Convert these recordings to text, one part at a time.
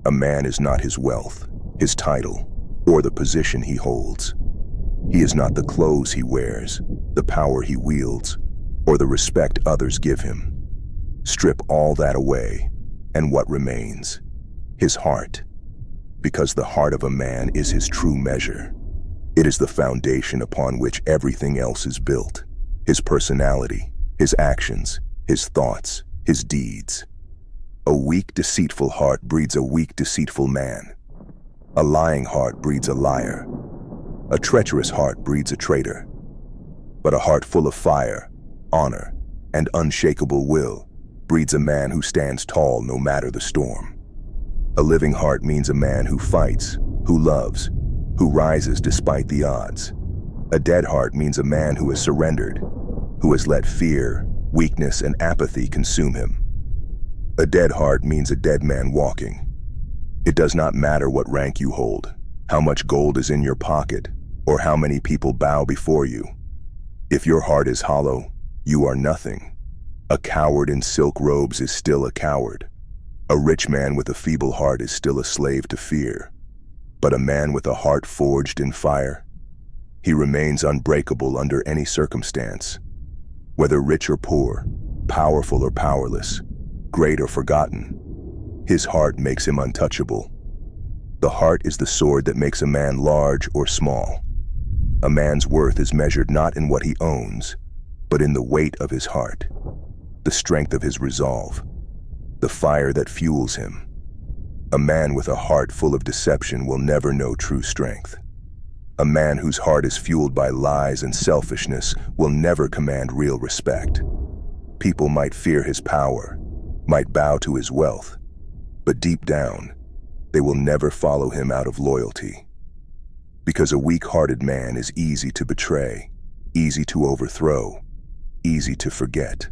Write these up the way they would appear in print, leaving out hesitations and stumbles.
A man is not his wealth, his title, or the position he holds. He is not the clothes he wears, the power he wields, or the respect others give him. Strip all that away, and what remains? His heart. Because the heart of a man is his true measure. It is the foundation upon which everything else is built. His personality, his actions, his thoughts, his deeds. A weak, deceitful heart breeds a weak, deceitful man. A lying heart breeds a liar. A treacherous heart breeds a traitor. But a heart full of fire, honor, and unshakable will breeds a man who stands tall no matter the storm. A living heart means a man who fights, who loves, who rises despite the odds. A dead heart means a man who has surrendered, who has let fear, weakness, and apathy consume him. A dead heart means a dead man walking. It does not matter what rank you hold, how much gold is in your pocket, or how many people bow before you. If your heart is hollow, you are nothing. A coward in silk robes is still a coward. A rich man with a feeble heart is still a slave to fear. But a man with a heart forged in fire, he remains unbreakable under any circumstance. Whether rich or poor, powerful or powerless, great or forgotten, his heart makes him untouchable. The heart is the sword that makes a man large or small. A man's worth is measured not in what he owns, but in the weight of his heart, the strength of his resolve, the fire that fuels him. A man with a heart full of deception will never know true strength. A man whose heart is fueled by lies and selfishness will never command real respect. People might fear his power, might bow to his wealth, but deep down, they will never follow him out of loyalty. Because a weak-hearted man is easy to betray, easy to overthrow, easy to forget.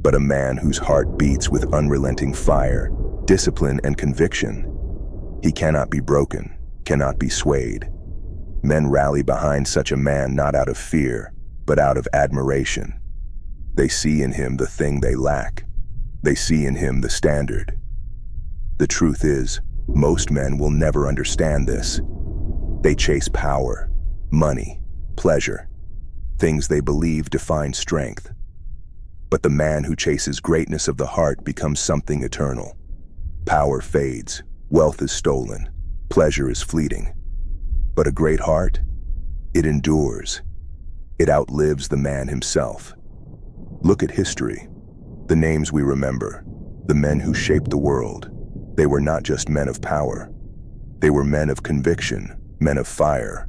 But a man whose heart beats with unrelenting fire, discipline, and conviction, he cannot be broken, cannot be swayed. Men rally behind such a man not out of fear, but out of admiration. They see in him the thing they lack. They see in him the standard. The truth is, most men will never understand this. They chase power, money, pleasure, things they believe define strength. But the man who chases greatness of the heart becomes something eternal. Power fades, wealth is stolen, pleasure is fleeting. But a great heart, it endures. It outlives the man himself. Look at history. The names we remember, the men who shaped the world, they were not just men of power. They were men of conviction, men of fire,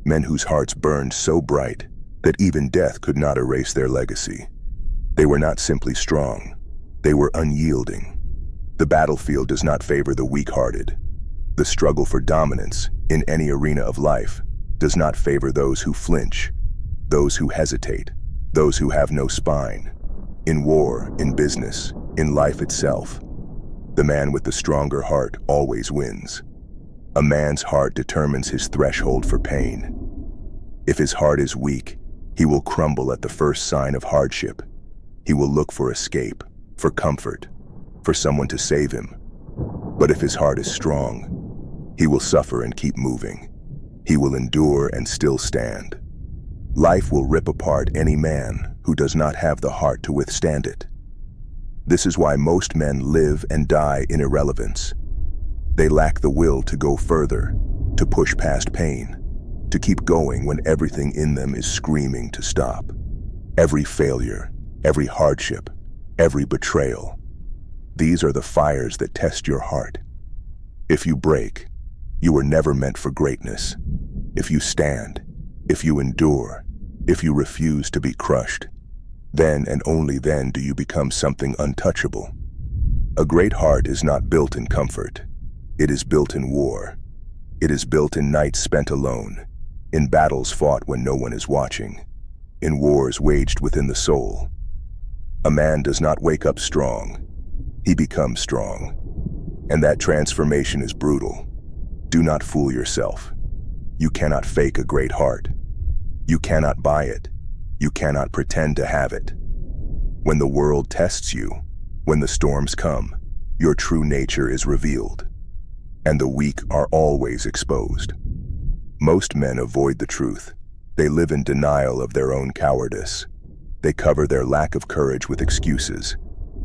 men whose hearts burned so bright that even death could not erase their legacy. They were not simply strong, they were unyielding. The battlefield does not favor the weak-hearted. The struggle for dominance in any arena of life does not favor those who flinch, those who hesitate, those who have no spine. In war, in business, in life itself, the man with the stronger heart always wins. A man's heart determines his threshold for pain. If his heart is weak, he will crumble at the first sign of hardship. He will look for escape, for comfort, for someone to save him. But if his heart is strong, he will suffer and keep moving. He will endure and still stand. Life will rip apart any man who does not have the heart to withstand it. This is why most men live and die in irrelevance. They lack the will to go further, to push past pain, to keep going when everything in them is screaming to stop. Every failure, every hardship, every betrayal, these are the fires that test your heart. If you break, you were never meant for greatness. If you stand, if you endure, if you refuse to be crushed, then and only then do you become something untouchable. A great heart is not built in comfort. It is built in war. It is built in nights spent alone, in battles fought when no one is watching, in wars waged within the soul. A man does not wake up strong. He becomes strong. And that transformation is brutal. Do not fool yourself. You cannot fake a great heart. You cannot buy it. You cannot pretend to have it. When the world tests you, when the storms come, your true nature is revealed. and the weak are always exposed. Most men avoid the truth. They live in denial of their own cowardice. They cover their lack of courage with excuses.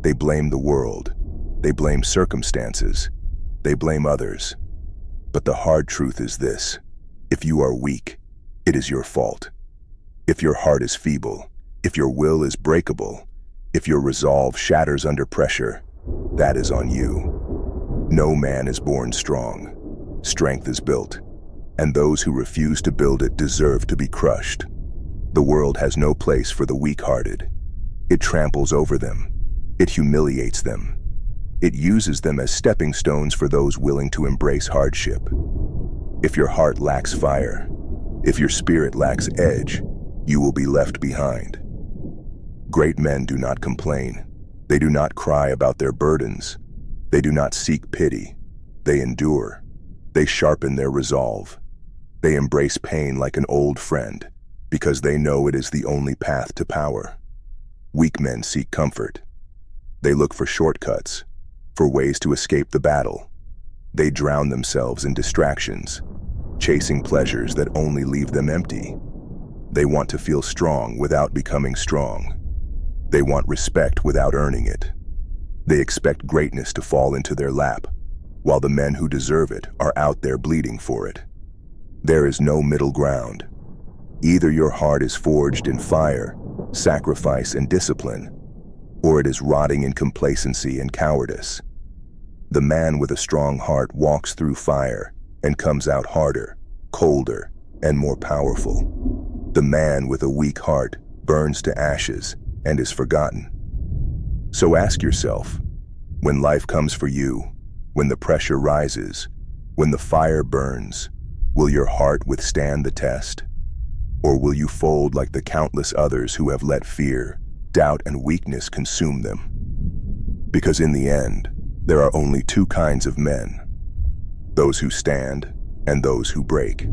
They blame the world. They blame circumstances. They blame others. But the hard truth is this: if you are weak, it is your fault. If your heart is feeble, if your will is breakable, if your resolve shatters under pressure, that is on you. No man is born strong. Strength is built, and those who refuse to build it deserve to be crushed. The world has no place for the weak-hearted. It tramples over them. It humiliates them. It uses them as stepping stones for those willing to embrace hardship. If your heart lacks fire, if your spirit lacks edge, you will be left behind. Great men do not complain. They do not cry about their burdens. They do not seek pity. They endure. They sharpen their resolve. They embrace pain like an old friend, because they know it is the only path to power. Weak men seek comfort. They look for shortcuts, for ways to escape the battle. They drown themselves in distractions, chasing pleasures that only leave them empty. They want to feel strong without becoming strong. They want respect without earning it. They expect greatness to fall into their lap, while the men who deserve it are out there bleeding for it. There is no middle ground. Either your heart is forged in fire, sacrifice, and discipline, or it is rotting in complacency and cowardice. The man with a strong heart walks through fire and comes out harder, colder, and more powerful. The man with a weak heart burns to ashes and is forgotten. So ask yourself, when life comes for you, when the pressure rises, when the fire burns, will your heart withstand the test? Or will you fold like the countless others who have let fear, doubt, and weakness consume them? Because in the end, there are only two kinds of men: those who stand and those who break.